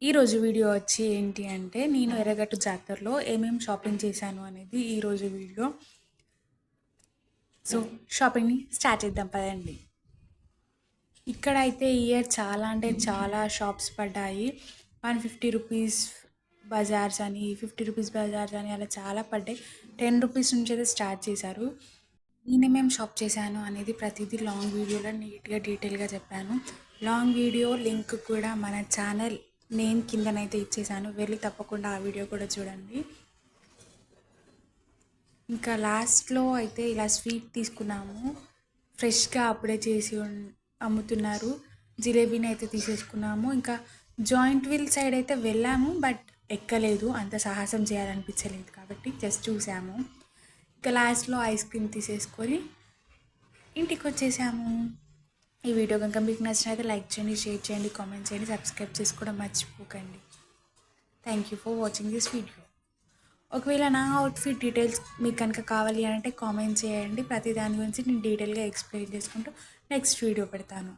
ఈరోజు వీడియో వచ్చి ఏంటి అంటే నేను ఎర్రగట్టు జాతరలో ఏమేమి షాపింగ్ చేశాను అనేది ఈరోజు వీడియో. సో షాపింగ్ని స్టార్ట్ చేద్దాం పదండి. ఇక్కడైతే ఈ ఇయర్ చాలా అంటే చాలా షాప్స్ పడ్డాయి. 150 రూపీస్ బజార్స్ అని 50 రూపీస్ బజార్స్ అని అలా చాలా పడ్డాయి. 10 రూపీస్ నుంచి అయితే స్టార్ట్ చేశారు. నేనేమేం షాప్ చేశాను అనేది ప్రతిదీ లాంగ్ వీడియోలో నీట్గా డీటెయిల్గా చెప్పాను. లాంగ్ వీడియో లింక్ కూడా మన ఛానల్ నేమ్ కిందనైతే ఇచ్చేసాను, వెళ్ళి తప్పకుండా ఆ వీడియో కూడా చూడండి. ఇంకా లాస్ట్లో అయితే ఇలా స్వీట్ తీసుకున్నాము, ఫ్రెష్గా అప్పుడే చేసి అమ్ముతున్నారు. జిలేబీని అయితే తీసేసుకున్నాము. ఇంకా జాయింట్ వీల్ సైడ్ అయితే వెళ్ళాము, బట్ ఎక్కలేదు, అంత సాహసం చేయాలనిపించలేదు కాబట్టి జస్ట్ చూసాము. ఇంకా లాస్ట్లో ఐస్ క్రీమ్ తీసేసుకొని ఇంటికి వచ్చేసాము. ఈ వీడియో కనుక మీకు నచ్చినైతే లైక్ చేయండి, షేర్ చేయండి, కామెంట్ చేయండి, సబ్స్క్రైబ్ చేసుకోవడం మర్చిపోకండి. Thank you for watching this video. ఒకవేళ నా అవుట్ఫిట్ డీటెయిల్స్ మీకు కనుక కావాలి అంటే కామెంట్ చేయండి. ప్రతి దాని గురించి నేను డీటెయిల్గా ఎక్స్ప్లెయిన్ చేసుకుంటూ నెక్స్ట్ వీడియో పెడతాను.